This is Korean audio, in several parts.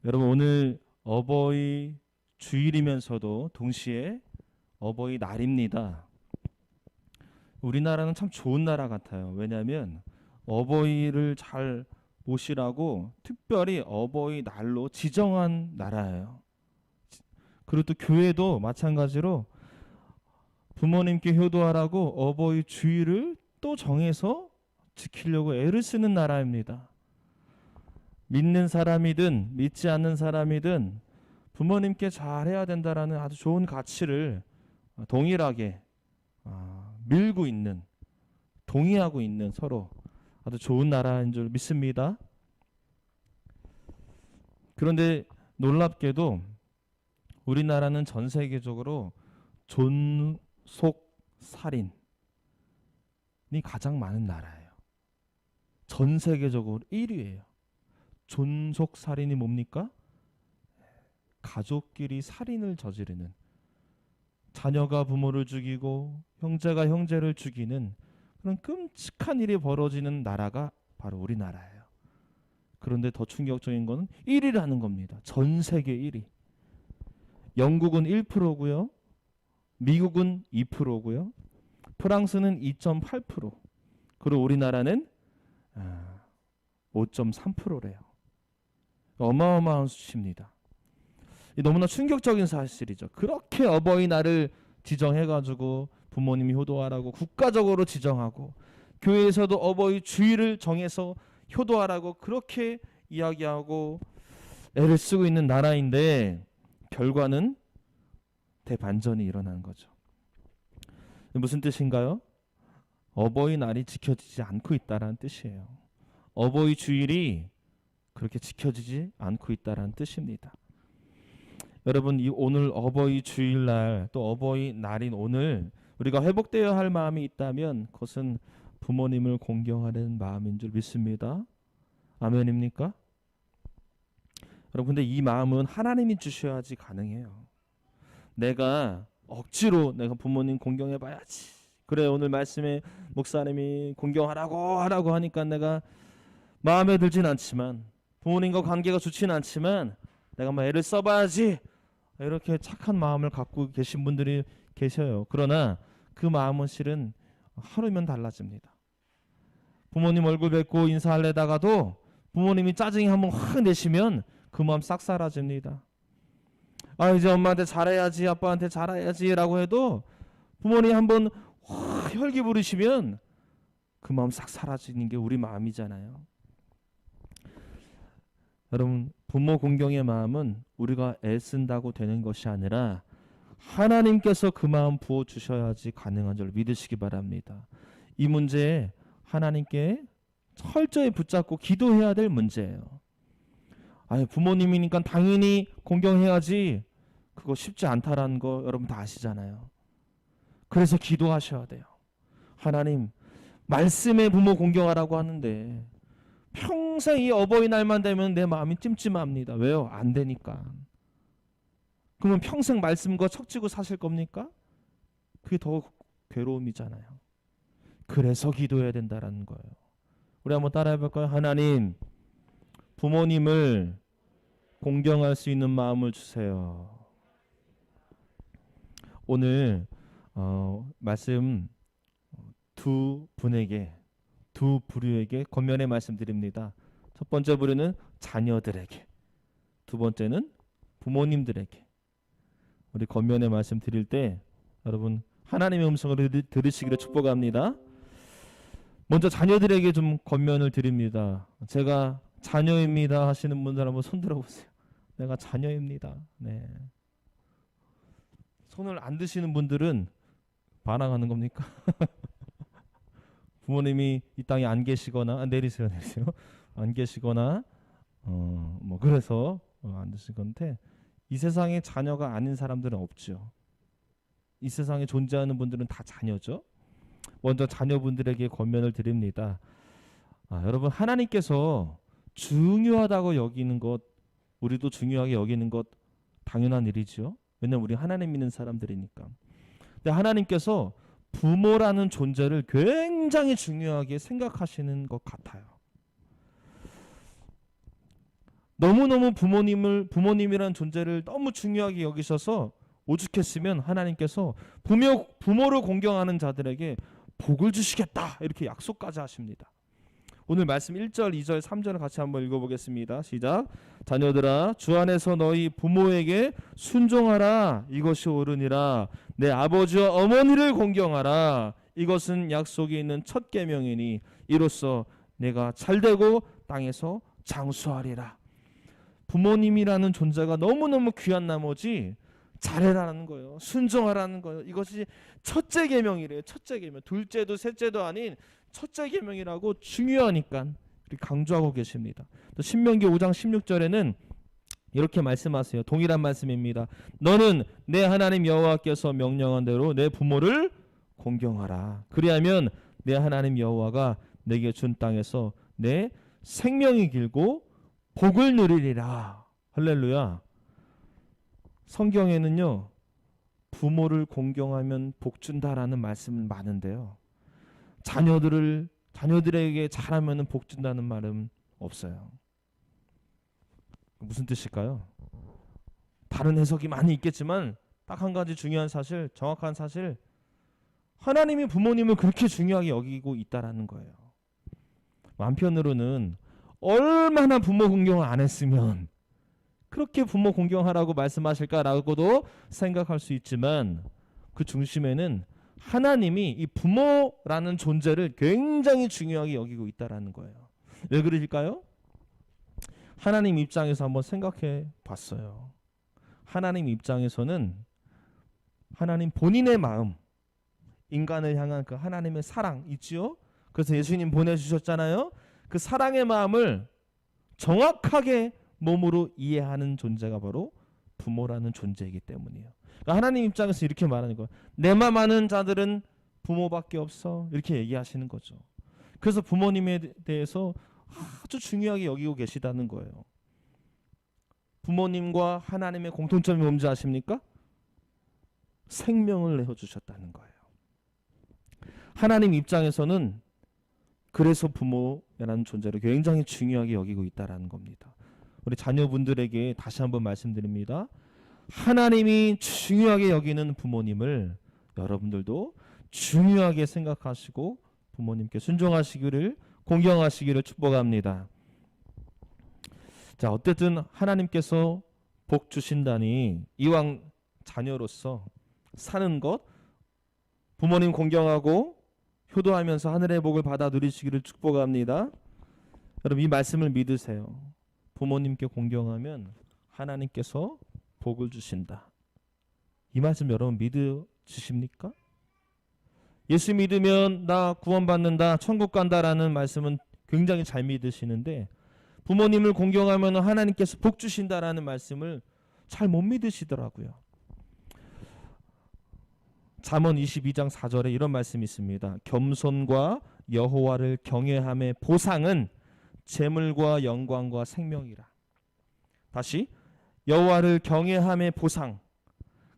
여러분, 오늘 어버이 주일이면서도 동시에 어버이 날입니다. 우리나라는 참 좋은 나라 같아요. 왜냐하면 어버이를 잘 모시라고 특별히 어버이 날로 지정한 나라예요. 그리고 또 교회도 마찬가지로 부모님께 효도하라고 어버이 주일을 또 정해서 지키려고 애를 쓰는 나라입니다. 믿는 사람이든 믿지 않는 사람이든 부모님께 잘해야 된다라는 아주 좋은 가치를 동일하게 밀고 있는, 동의하고 있는 서로 아주 좋은 나라인 줄 믿습니다. 그런데 놀랍게도 우리나라는 전 세계적으로 존속 살인이 가장 많은 나라예요. 전 세계적으로 1위예요. 존속 살인이 뭡니까? 가족끼리 살인을 저지르는, 자녀가 부모를 죽이고 형제가 형제를 죽이는 그런 끔찍한 일이 벌어지는 나라가 바로 우리나라예요. 그런데 더 충격적인 것은 1위라는 겁니다. 전 세계 1위. 영국은 1%고요. 미국은 2%고요. 프랑스는 2.8%. 그리고 우리나라는 5.3%래요. 어마어마한 수치입니다. 너무나 충격적인 사실이죠. 그렇게 어버이날을 지정해가지고 부모님이 효도하라고 국가적으로 지정하고 교회에서도 어버이 주일을 정해서 효도하라고 그렇게 이야기하고 애를 쓰고 있는 나라인데 결과는 대반전이 일어난 거죠. 무슨 뜻인가요? 어버이날이 지켜지지 않고 있다는 뜻이에요. 어버이 주일이 그렇게 지켜지지 않고 있다는 뜻입니다. 여러분, 오늘 어버이 주일날 또 어버이날인 오늘 우리가 회복되어야 할 마음이 있다면 그것은 부모님을 공경하는 마음인 줄 믿습니다. 아멘입니까? 여러분, 근데 이 마음은 하나님이 주셔야지 가능해요. 내가 억지로 내가 부모님 공경해봐야지. 그래, 오늘 말씀에 목사님이 공경하라고 하니까 내가 마음에 들진 않지만, 부모님과 관계가 좋지는 않지만 내가 뭐 애를 써봐야지, 이렇게 착한 마음을 갖고 계신 분들이 계셔요. 그러나 그 마음은 실은 하루면 달라집니다. 부모님 얼굴 뵙고 인사하려다가도 부모님이 짜증이 한번 확 내시면 그 마음 싹 사라집니다. 이제 엄마한테 잘해야지, 아빠한테 잘해야지 라고 해도 부모님 한번 확 혈기 부르시면 그 마음 싹 사라지는 게 우리 마음이잖아요. 여러분, 부모 공경의 마음은 우리가 애쓴다고 되는 것이 아니라 하나님께서 그 마음 부어주셔야지 가능한 줄 믿으시기 바랍니다. 이 문제에 하나님께 철저히 붙잡고 기도해야 될 문제예요. 부모님이니까 당연히 공경해야지, 그거 쉽지 않다라는 거 여러분 다 아시잖아요. 그래서 기도하셔야 돼요. 하나님, 말씀에 부모 공경하라고 하는데 평생 이 어버이날만 되면 내 마음이 찜찜합니다. 왜요? 안 되니까. 그러면 평생 말씀과 척지고 사실 겁니까? 그게 더 괴로움이잖아요. 그래서 기도해야 된다는 거예요. 우리 한번 따라해 볼까요? 하나님, 부모님을 공경할 수 있는 마음을 주세요. 오늘 말씀 두 분에게, 두 부류에게 권면의 말씀드립니다. 첫 번째 부류는 자녀들에게, 두 번째는 부모님들에게. 우리 권면의 말씀 드릴 때 여러분 하나님의 음성을 들으시기를 축복합니다. 먼저 자녀들에게 좀 권면을 드립니다. 제가 자녀입니다 하시는 분들 한번 손 들어보세요. 내가 자녀입니다. 네. 손을 안 드시는 분들은 반항하는 겁니까? 부모님이 이 땅에 안 계시거나, 내리세요. 안 계시거나 뭐 그래서 안 드실 건데, 이 세상에 자녀가 아닌 사람들은 없죠. 이 세상에 존재하는 분들은 다 자녀죠. 먼저 자녀분들에게 권면을 드립니다. 여러분, 하나님께서 중요하다고 여기는 것, 우리도 중요하게 여기는 것 당연한 일이죠. 왜냐면 우리 하나님 믿는 사람들이니까. 근데 하나님께서 부모라는 존재를 굉장히 중요하게 생각하시는 것 같아요. 너무너무 부모님이라는 존재를 너무 중요하게 여기셔서 오죽했으면 하나님께서 부모를 공경하는 자들에게 복을 주시겠다 이렇게 약속까지 하십니다. 오늘 말씀 1절, 2절, 3절을 같이 한번 읽어보겠습니다. 시작. 자녀들아 주 안에서 너희 부모에게 순종하라. 이것이 옳으니라. 내 아버지와 어머니를 공경하라. 이것은 약속이 있는 첫 계명이니 이로써 내가 잘되고 땅에서 장수하리라. 부모님이라는 존재가 너무너무 귀한 나머지 잘해라는 거예요. 순종하라는 거예요. 이것이 첫째 계명이래요. 첫째 계명. 둘째도 셋째도 아닌 첫째 계명이라고 중요하니까 이렇게 강조하고 계십니다. 또 신명기 5장 16절에는 이렇게 말씀하세요. 동일한 말씀입니다. 너는 내 하나님 여호와께서 명령한 대로 내 부모를 공경하라. 그리하면 내 하나님 여호와가 내게 준 땅에서 내 생명이 길고 복을 누리리라. 할렐루야. 성경에는요 부모를 공경하면 복 준다라는 말씀은 많은데요, 자녀들에게 잘하면 복 준다는 말은 없어요. 무슨 뜻일까요? 다른 해석이 많이 있겠지만 딱 한 가지 중요한 사실, 정확한 사실, 하나님이 부모님을 그렇게 중요하게 여기고 있다라는 거예요. 한편으로는 얼마나 부모 공경을 안 했으면 그렇게 부모 공경하라고 말씀하실까라고도 생각할 수 있지만 그 중심에는 하나님이 이 부모라는 존재를 굉장히 중요하게 여기고 있다라는 거예요. 왜 그러실까요? 하나님 입장에서 한번 생각해 봤어요. 하나님 입장에서는 하나님 본인의 마음, 인간을 향한 그 하나님의 사랑 있지요? 그래서 예수님 보내주셨잖아요. 그 사랑의 마음을 정확하게 몸으로 이해하는 존재가 바로 부모라는 존재이기 때문이에요. 그러니까 하나님 입장에서 이렇게 말하는 거예요. 내 맘 아는 자들은 부모밖에 없어. 이렇게 얘기하시는 거죠. 그래서 부모님에 대해서 아주 중요하게 여기고 계시다는 거예요. 부모님과 하나님의 공통점이 뭔지 아십니까? 생명을 내어주셨다는 거예요. 하나님 입장에서는 그래서 부모라는 존재를 굉장히 중요하게 여기고 있다는 겁니다. 우리 자녀분들에게 다시 한번 말씀드립니다. 하나님이 중요하게 여기는 부모님을 여러분들도 중요하게 생각하시고 부모님께 순종하시기를, 공경하시기를 축복합니다. 자, 어쨌든 하나님께서 복 주신다니 이왕 자녀로서 사는 것, 부모님 공경하고 효도하면서 하늘의 복을 받아 누리시기를 축복합니다. 여러분 이 말씀을 믿으세요. 부모님께 공경하면 하나님께서 복을 주신다. 이 말씀 여러분 믿으십니까? 예수 믿으면 나 구원받는다, 천국 간다라는 말씀은 굉장히 잘 믿으시는데 부모님을 공경하면 하나님께서 복 주신다라는 말씀을 잘 못 믿으시더라고요. 잠언 22장 4절에 이런 말씀이 있습니다. 겸손과 여호와를 경외함의 보상은 재물과 영광과 생명이라. 다시, 여호와를 경외함의 보상,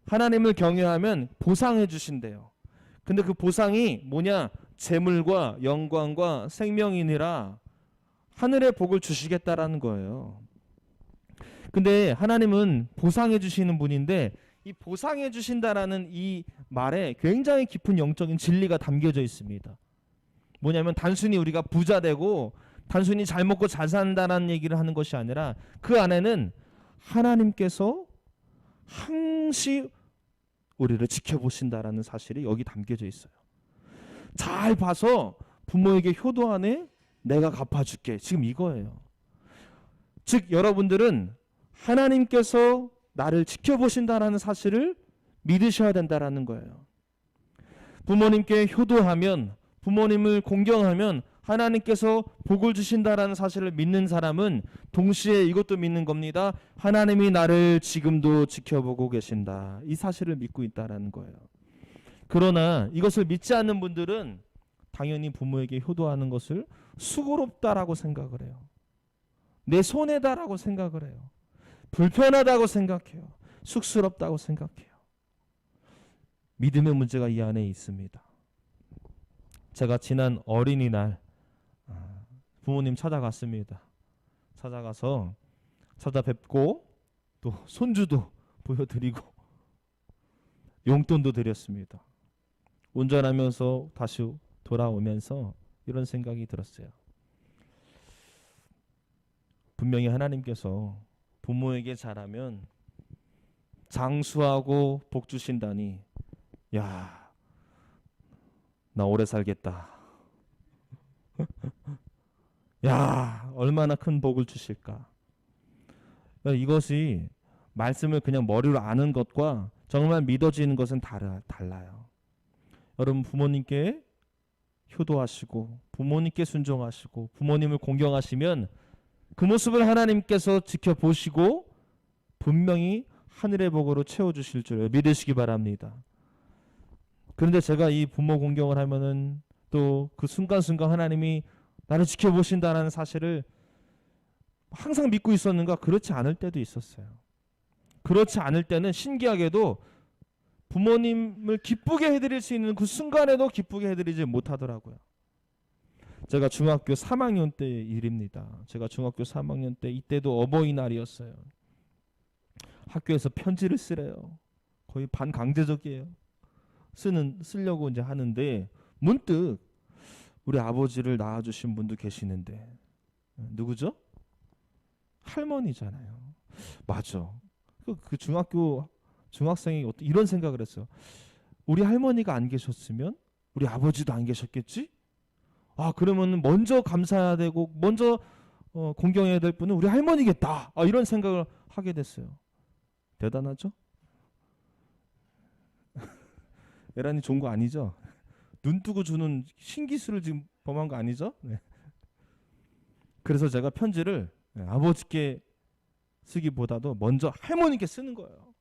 하나님을 경외하면 보상해 주신대요. 근데 그 보상이 뭐냐? 재물과 영광과 생명이니라. 하늘의 복을 주시겠다라는 거예요. 근데 하나님은 보상해 주시는 분인데 이 보상해 주신다라는 이 말에 굉장히 깊은 영적인 진리가 담겨져 있습니다. 뭐냐면 단순히 우리가 부자 되고 단순히 잘 먹고 잘 산다라는 얘기를 하는 것이 아니라 그 안에는 하나님께서 항시 우리를 지켜보신다라는 사실이 여기 담겨져 있어요. 잘 봐서 부모에게 효도하네, 내가 갚아줄게. 지금 이거예요. 즉 여러분들은 하나님께서 나를 지켜보신다라는 사실을 믿으셔야 된다라는 거예요. 부모님께 효도하면, 부모님을 공경하면 하나님께서 복을 주신다라는 사실을 믿는 사람은 동시에 이것도 믿는 겁니다. 하나님이 나를 지금도 지켜보고 계신다. 이 사실을 믿고 있다라는 거예요. 그러나 이것을 믿지 않는 분들은 당연히 부모에게 효도하는 것을 수고롭다라고 생각을 해요. 내 손해다라고 생각을 해요. 불편하다고 생각해요. 쑥스럽다고 생각해요. 믿음의 문제가 이 안에 있습니다. 제가 지난 어린이날 부모님 찾아갔습니다. 찾아가서 찾아뵙고 또 손주도 보여드리고 용돈도 드렸습니다. 운전하면서 다시 돌아오면서 이런 생각이 들었어요. 분명히 하나님께서 부모에게 잘하면 장수하고 복 주신다니, 야, 나 오래 살겠다. 야, 얼마나 큰 복을 주실까. 이것이 말씀을 그냥 머리로 아는 것과 정말 믿어지는 것은 달라요. 여러분, 부모님께 효도하시고 부모님께 순종하시고 부모님을 공경하시면 그 모습을 하나님께서 지켜보시고 분명히 하늘의 복으로 채워주실 줄 믿으시기 바랍니다. 그런데 제가 이 부모 공경을 하면은 또 그 순간순간 하나님이 나를 지켜보신다는 사실을 항상 믿고 있었는가? 그렇지 않을 때도 있었어요. 그렇지 않을 때는 신기하게도 부모님을 기쁘게 해드릴 수 있는 그 순간에도 기쁘게 해드리지 못하더라고요. 제가 중학교 3학년 때 일입니다. 제가 중학교 3학년 때 이때도 어버이날이었어요. 학교에서 편지를 쓰래요. 거의 반강제적이에요. 쓰려고 이제 하는데 문득 우리 아버지를 낳아주신 분도 계시는데 누구죠? 할머니잖아요. 맞아. 그 중학생이 이런 생각을 했어요. 우리 할머니가 안 계셨으면 우리 아버지도 안 계셨겠지? 아, 그러면 먼저 감사해야 되고 먼저 공경해야 될 분은 우리 할머니겠다. 이런 생각을 하게 됐어요. 대단하죠? 에란이 좋은 거 아니죠? 눈 뜨고 주는 신기술을 지금 범한 거 아니죠? 네. 그래서 제가 편지를 아버지께 쓰기보다도 먼저 할머니께 쓰는 거예요.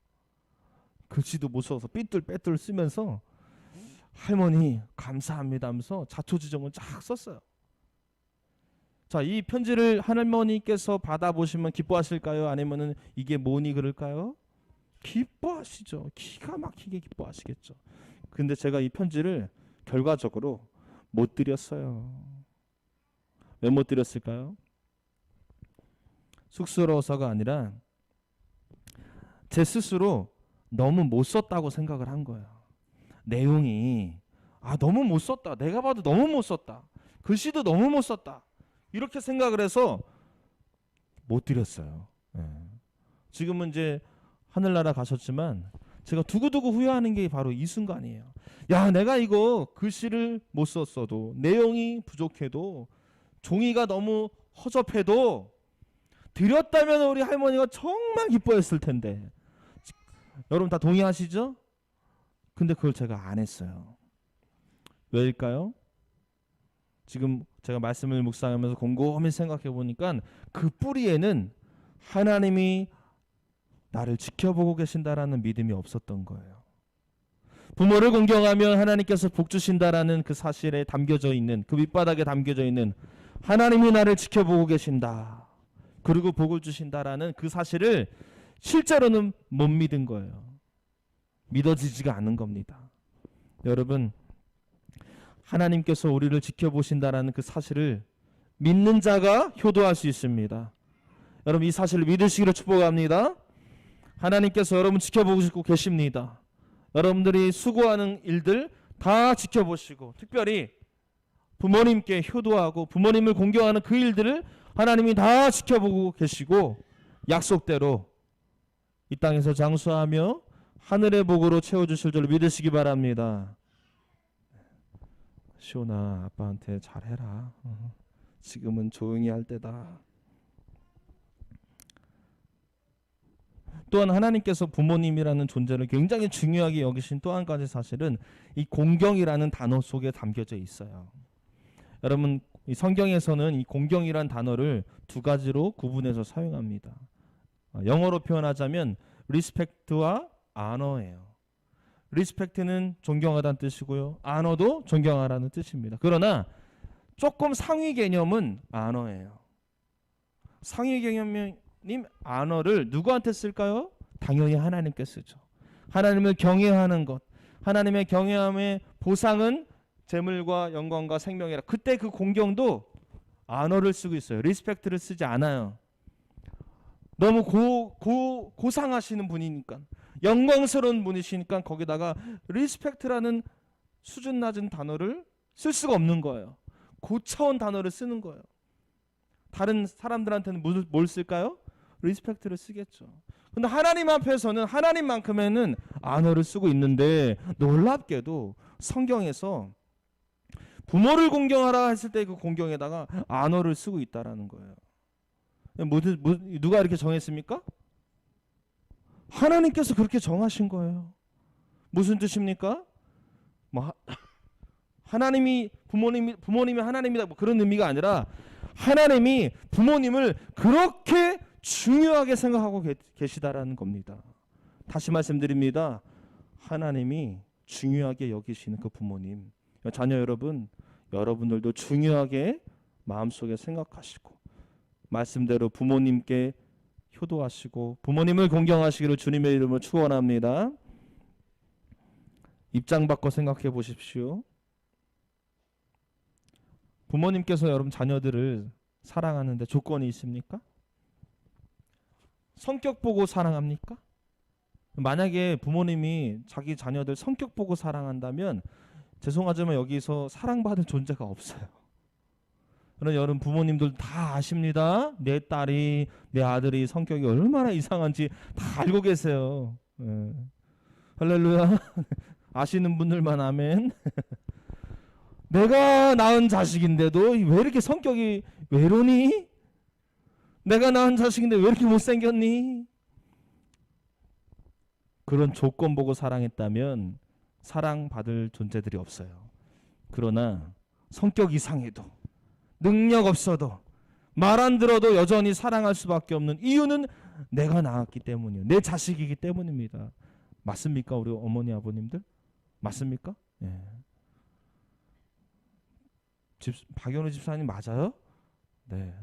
글씨도 못 써서 삐뚤빼뚤 쓰면서 할머니 감사합니다 하면서 자초지종을 쫙 썼어요. 자, 이 편지를 할머니께서 받아보시면 기뻐하실까요? 아니면은 이게 뭐니 그럴까요? 기뻐하시죠. 기가 막히게 기뻐하시겠죠. 근데 제가 이 편지를 결과적으로 못 드렸어요. 왜 못 드렸을까요? 쑥스러워서가 아니라 제 스스로 너무 못 썼다고 생각을 한 거예요. 내용이 너무 못 썼다. 내가 봐도 너무 못 썼다. 글씨도 너무 못 썼다. 이렇게 생각을 해서 못 드렸어요. 지금은 이제 하늘나라 가셨지만 제가 두고두고 후회하는 게 바로 이 순간이에요. 야, 내가 이거 글씨를 못 썼어도 내용이 부족해도 종이가 너무 허접해도 드렸다면 우리 할머니가 정말 기뻐했을 텐데. 여러분 다 동의하시죠? 근데 그걸 제가 안 했어요. 왜일까요? 지금 제가 말씀을 묵상하면서 곰곰이 생각해 보니까 그 뿌리에는 하나님이 나를 지켜보고 계신다라는 믿음이 없었던 거예요. 부모를 공경하면 하나님께서 복 주신다라는 그 사실에 담겨져 있는, 그 밑바닥에 담겨져 있는 하나님이 나를 지켜보고 계신다, 그리고 복을 주신다라는 그 사실을 실제로는 못 믿은 거예요. 믿어지지가 않는 겁니다. 여러분, 하나님께서 우리를 지켜보신다라는 그 사실을 믿는 자가 효도할 수 있습니다. 여러분, 이 사실을 믿으시기를 축복합니다. 하나님께서 여러분 지켜보고 계십니다. 여러분들이 수고하는 일들 다 지켜보시고, 특별히 부모님께 효도하고 부모님을 공경하는 그 일들을 하나님이 다 지켜보고 계시고, 약속대로 이 땅에서 장수하며 하늘의 복으로 채워주실 줄 믿으시기 바랍니다. 시온아, 아빠한테 잘해라. 지금은 조용히 할 때다. 또한 하나님께서 부모님이라는 존재를 굉장히 중요하게 여기신 또 한 가지 사실은 이 공경이라는 단어 속에 담겨져 있어요. 여러분, 이 성경에서는 이 공경이란 단어를 두 가지로 구분해서 사용합니다. 영어로 표현하자면 리스펙트와 아너예요. 리스펙트는 존경하다는 뜻이고요, 아너도 존경하라는 뜻입니다. 그러나 조금 상위 개념은 아너예요. 상위 개념인 아너를 누구한테 쓸까요? 당연히 하나님께 쓰죠. 하나님을 경외하는 것, 하나님의 경외함의 보상은 재물과 영광과 생명이라. 그때 그 공경도 아너를 쓰고 있어요. 리스펙트를 쓰지 않아요. 너무 고상하시는 분이니까, 영광스러운 분이시니까 거기다가 리스펙트라는 수준 낮은 단어를 쓸 수가 없는 거예요. 고차원 단어를 쓰는 거예요. 다른 사람들한테는 뭘 쓸까요? 리스펙트를 쓰겠죠. 근데 하나님 앞에서는 하나님만큼에는 안어를 쓰고 있는데, 놀랍게도 성경에서 부모를 공경하라 했을 때 그 공경에다가 안어를 쓰고 있다라는 거예요. 누가 이렇게 정했습니까? 하나님께서 그렇게 정하신 거예요. 무슨 뜻입니까? 하나님이 부모님이 하나님이다, 뭐 그런 의미가 아니라, 하나님이 부모님을 그렇게 중요하게 생각하고 계시다라는 겁니다. 다시 말씀드립니다. 하나님이 중요하게 여기시는 그 부모님, 자녀 여러분, 여러분들도 중요하게 마음속에 생각하시고 말씀대로 부모님께 효도하시고 부모님을 공경하시기를 주님의 이름으로 축원합니다. 입장 바꿔 생각해 보십시오. 부모님께서 여러분 자녀들을 사랑하는데 조건이 있습니까? 성격 보고 사랑합니까? 만약에 부모님이 자기 자녀들 성격 보고 사랑한다면 죄송하지만 여기서 사랑받을 존재가 없어요. 그럼 여러분 부모님들 다 아십니다. 내 딸이, 내 아들이 성격이 얼마나 이상한지 다 알고 계세요. 할렐루야. 아시는 분들만 아멘. 내가 낳은 자식인데도 왜 이렇게 성격이 왜 이러니? 내가 낳은 자식인데 왜 이렇게 못생겼니? 그런 조건 보고 사랑했다면 사랑받을 존재들이 없어요. 그러나 성격 이상해도 능력 없어도 말 안 들어도 여전히 사랑할 수밖에 없는 이유는 내가 낳았기 때문이에요. 내 자식이기 때문입니다. 맞습니까? 우리 어머니 아버님들? 맞습니까? 예. 박연우 집사님 맞아요? 네.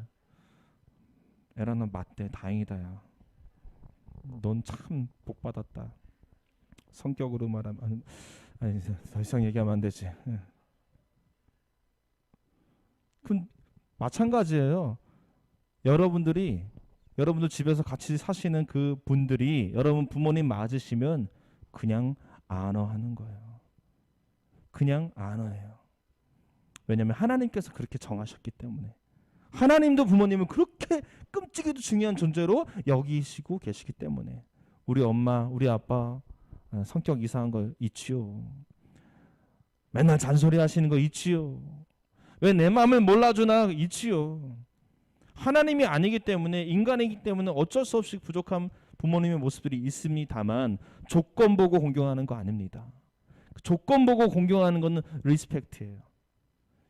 에라나 맞대. 다행이다. 야. 넌 참 복받았다. 성격으로 말하면 아니 더 이상 얘기하면 안 되지. 예. 마찬가지예요. 여러분들 집에서 같이 사시는 그 분들이 여러분 부모님 맞으시면 그냥 안어하는 거예요. 그냥 안어해요. 왜냐하면 하나님께서 그렇게 정하셨기 때문에. 하나님도 부모님을 그렇게 끔찍이도 중요한 존재로 여기시고 계시기 때문에. 우리 엄마, 우리 아빠 성격 이상한 거 있지요. 맨날 잔소리 하시는 거 있지요. 왜 내 마음을 몰라주나 있지요. 하나님이 아니기 때문에, 인간이기 때문에 어쩔 수 없이 부족한 부모님의 모습들이 있습니다만 조건 보고 공경하는 거 아닙니다. 조건 보고 공경하는 것은 리스펙트예요.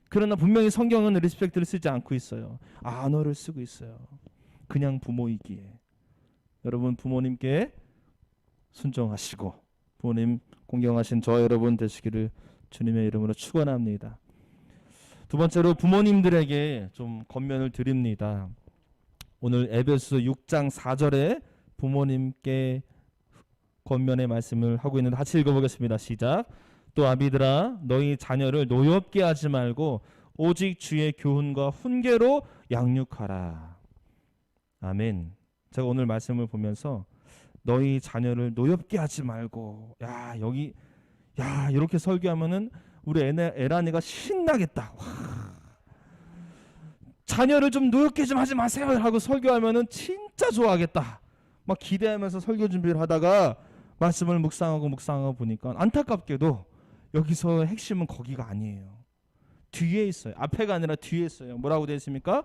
그러나 분명히 성경은 리스펙트를 쓰지 않고 있어요. 안어를 쓰고 있어요. 그냥 부모이기에. 여러분 부모님께 순종하시고 부모님 공경하신 저 여러분 되시기를 주님의 이름으로 축원합니다. 두 번째로 부모님들에게 좀 권면을 드립니다. 오늘 에베소서 6장 4절에 부모님께 권면의 말씀을 하고 있는데 같이 읽어보겠습니다. 시작. 또 아비들아 너희 자녀를 노엽게 하지 말고 오직 주의 교훈과 훈계로 양육하라. 아멘. 제가 오늘 말씀을 보면서 너희 자녀를 노엽게 하지 말고, 이렇게 설교하면은 우리 에란이가 신나겠다. 와. 자녀를 좀 노엽게 좀 하지 마세요 하고 설교하면은 진짜 좋아하겠다. 막 기대하면서 설교 준비를 하다가 말씀을 묵상하고 보니까 안타깝게도 여기서 핵심은 거기가 아니에요. 뒤에 있어요. 앞에가 아니라 뒤에 있어요. 뭐라고 되어 있습니까?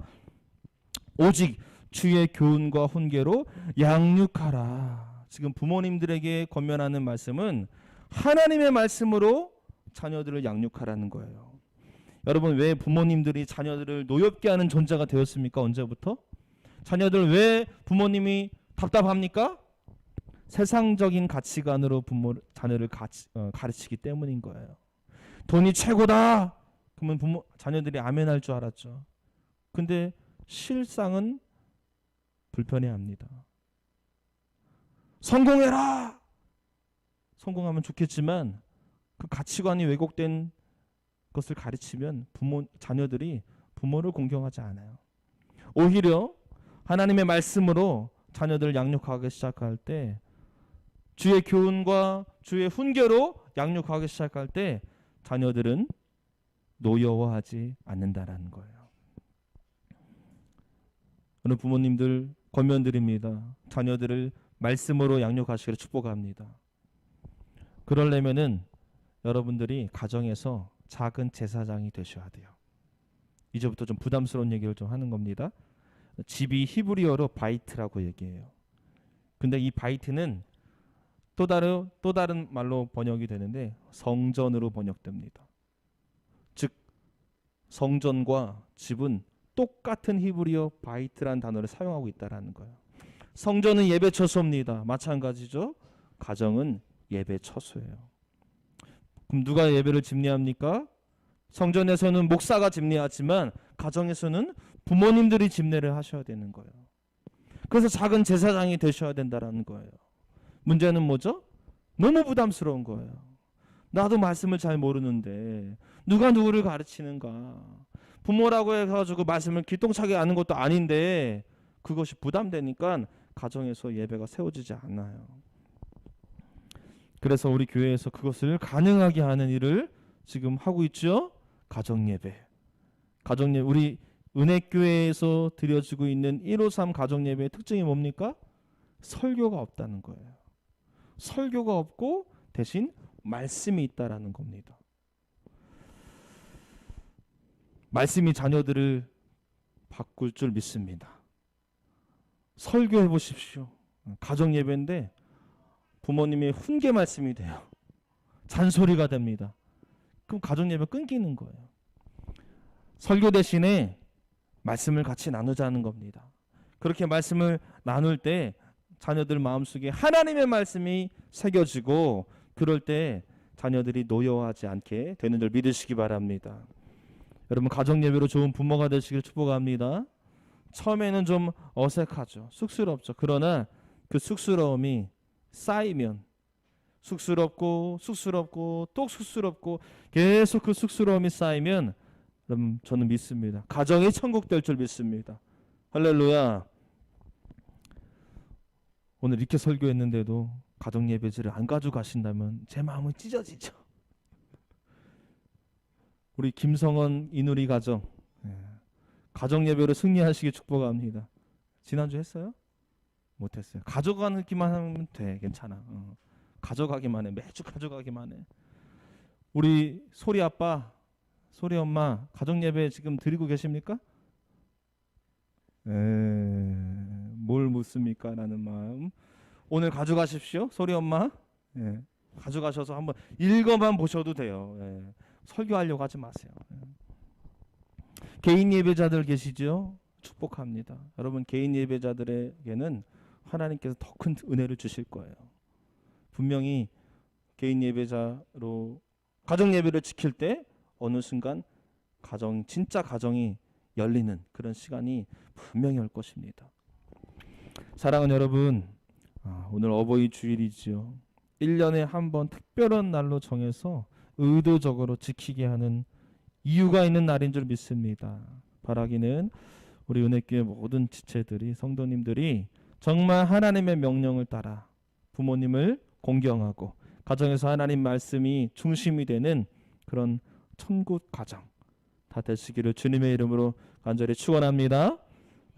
오직 주의 교훈과 훈계로 양육하라. 지금 부모님들에게 권면하는 말씀은 하나님의 말씀으로 자녀들을 양육하라는 거예요. 여러분 왜 부모님들이 자녀들을 노엽게 하는 존재가 되었습니까? 언제부터? 자녀들 왜 부모님이 답답합니까? 세상적인 가치관으로 자녀를 가르치기 때문인 거예요. 돈이 최고다. 그러면 자녀들이 아멘할 줄 알았죠. 근데 실상은 불편해합니다. 성공해라. 성공하면 좋겠지만 그 가치관이 왜곡된 것을 가르치면 자녀들이 부모를 공경하지 않아요. 오히려 하나님의 말씀으로 자녀들을 양육하기 시작할 때, 주의 교훈과 주의 훈계로 양육하기 시작할 때 자녀들은 노여워하지 않는다라는 거예요. 오늘 부모님들 권면드립니다. 자녀들을 말씀으로 양육하시기를 축복합니다. 그러려면은 여러분들이 가정에서 작은 제사장이 되셔야 돼요. 이제부터 좀 부담스러운 얘기를 좀 하는 겁니다. 집이 히브리어로 바이트라고 얘기해요. 근데 이 바이트는 또 다른 말로 번역이 되는데 성전으로 번역됩니다. 즉 성전과 집은 똑같은 히브리어 바이트라는 단어를 사용하고 있다라는 거예요. 성전은 예배 처소입니다. 마찬가지죠. 가정은 예배 처소예요. 그럼 누가 예배를 집례합니까? 성전에서는 목사가 집례하지만 가정에서는 부모님들이 집례를 하셔야 되는 거예요. 그래서 작은 제사장이 되셔야 된다라는 거예요. 문제는 뭐죠? 너무 부담스러운 거예요. 나도 말씀을 잘 모르는데 누가 누구를 가르치는가? 부모라고 해가지고 말씀을 기똥차게 아는 것도 아닌데 그것이 부담되니까 가정에서 예배가 세워지지 않아요. 그래서 우리 교회에서 그것을 가능하게 하는 일을 지금 하고 있죠. 가정예배. 가정예배, 우리 은혜교회에서 드려지고 있는 153 가정예배의 특징이 뭡니까? 설교가 없다는 거예요. 설교가 없고 대신 말씀이 있다라는 겁니다. 말씀이 자녀들을 바꿀 줄 믿습니다. 설교해 보십시오. 가정예배인데 부모님의 훈계 말씀이 돼요. 잔소리가 됩니다. 그럼 가정예배 끊기는 거예요. 설교 대신에 말씀을 같이 나누자는 겁니다. 그렇게 말씀을 나눌 때 자녀들 마음속에 하나님의 말씀이 새겨지고 그럴 때 자녀들이 노여워하지 않게 되는 줄 믿으시기 바랍니다. 여러분 가정예배로 좋은 부모가 되시길 축복합니다. 처음에는 좀 어색하죠. 쑥스럽죠. 그러나 그 쑥스러움이 쌓이면 쑥스럽고 또 쑥스럽고 계속 그 쑥스러움이 쌓이면 여러분 저는 믿습니다. 가정이 천국 될 줄 믿습니다. 할렐루야. 오늘 이렇게 설교했는데도 가정예배지를 안 가져가신다면 제 마음은 찢어지죠. 우리 김성원 이누리 가정 가정예배로 승리하시길 축복합니다. 지난주 했어요? 못했어요. 가져가기만 하면 돼. 괜찮아. 가져가기만 해. 매주 가져가기만 해. 우리 소리 아빠, 소리 엄마 가정예배 지금 드리고 계십니까? 뭘 묻습니까? 라는 마음. 오늘 가져가십시오. 소리 엄마. 가져가셔서 한번 읽어만 보셔도 돼요. 설교하려고 하지 마세요. 개인 예배자들 계시죠? 축복합니다. 여러분 개인 예배자들에게는 하나님께서 더 큰 은혜를 주실 거예요. 분명히 개인 예배자로 가정 예배를 지킬 때 어느 순간 진짜 가정이 열리는 그런 시간이 분명히 올 것입니다. 사랑하는 여러분, 오늘 어버이 주일이지요. 1년에 한 번 특별한 날로 정해서 의도적으로 지키게 하는 이유가 있는 날인 줄 믿습니다. 바라기는 우리 은혜교회 모든 지체들이 성도님들이 정말 하나님의 명령을 따라 부모님을 공경하고 가정에서 하나님 말씀이 중심이 되는 그런 천국 가정 다 되시기를 주님의 이름으로 간절히 축원합니다.